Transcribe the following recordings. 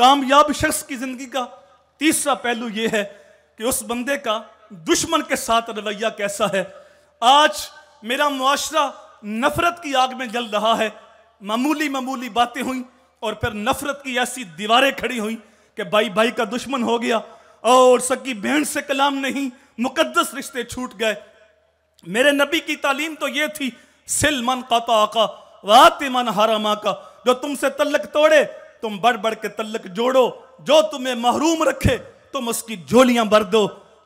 कामयाब शख्स की जिंदगी का तीसरा पहलू यह है कि उस बंदे का दुश्मन के साथ रवैया कैसा है। आज मेरा मुआशरा नफरत की आग में जल रहा है। मामूली मामूली बातें हुई और फिर नफरत की ऐसी दीवारें खड़ी हुई कि भाई भाई का दुश्मन हो गया और सकी बहन से कलाम नहीं, मुकद्दस रिश्ते छूट गए। मेरे नबी की तालीम तो ये थी, सिल मन काता आका वाति मन हरामा का, जो तुमसे तल्लक तोड़े तुम बढ़ बढ़ के तल्लक जोड़ो, जो तुम्हें महरूम रखे तुम उसकी झोलियां भर दो,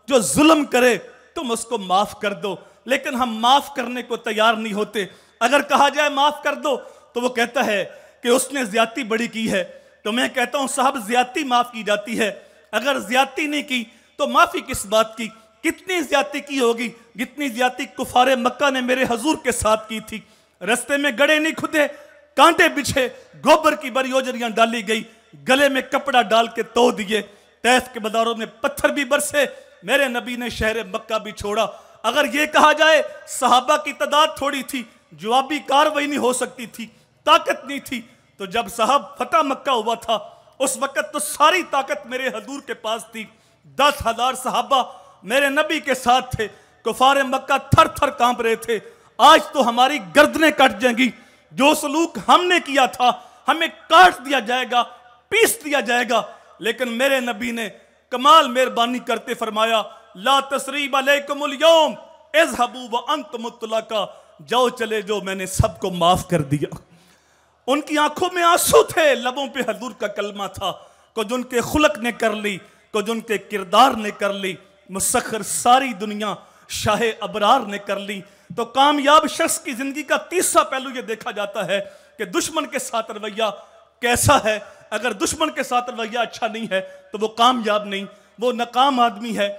जो जुल्म करे तुम उसको माफ कर दो। लेकिन हम माफ करने को तैयार नहीं होते। अगर कहा जाए माफ कर दो तो वो कहता है कि उसने ज्यादती बड़ी की है। तो मैं कहता हूं साहब, ज्यादती माफ की जाती है, अगर ज्यादती नहीं की तो माफी किस बात की। कितनी ज्यादती की होगी जितनी ज्यादती कुफारे मक्का ने मेरे हजूर के साथ की थी। रस्ते में गड़े नहीं खुदे, कांटे बिछे, गोबर की बड़ी ओजरियां डाली गई, गले में कपड़ा डाल के तोड़ दिए, तैफ के बाजारों में पत्थर भी बरसे, मेरे नबी ने शहर मक्का भी छोड़ा। अगर यह कहा जाए सहाबा की तादाद थोड़ी थी, जवाबी कार्रवाई नहीं हो सकती थी, ताकत नहीं थी, तो जब साहब फतह मक्का हुआ था उस वक्त तो सारी ताकत मेरे हजूर के पास थी। 10,000 सहाबा मेरे नबी के साथ थे। कुफारे मक्का थर थर कांप रहे थे। आज तो हमारी गर्दनें कट जाएंगी। जो सलूक हमने किया था हमें काट दिया जाएगा, पीस दिया जाएगा। लेकिन मेरे नबी ने कमाल मेहरबानी करते फरमाया, ला तसरीब अलैकुमुल यौम इज़हबू व अंतुम मुतलका, जाओ चले जो, मैंने सबको माफ कर दिया। उनकी आंखों में आंसू थे, लबों पे हजूर का कलमा था। कुछ उनके खुलक ने कर ली, कुछ उनके किरदार ने कर ली, मुसख्खर सारी दुनिया शाह अबरार ने कर ली। तो कामयाब शख्स की जिंदगी का तीसरा पहलू यह देखा जाता है कि दुश्मन के साथ रवैया कैसा है। अगर दुश्मन के साथ रवैया अच्छा नहीं है तो वो कामयाब नहीं, वो नाकाम आदमी है।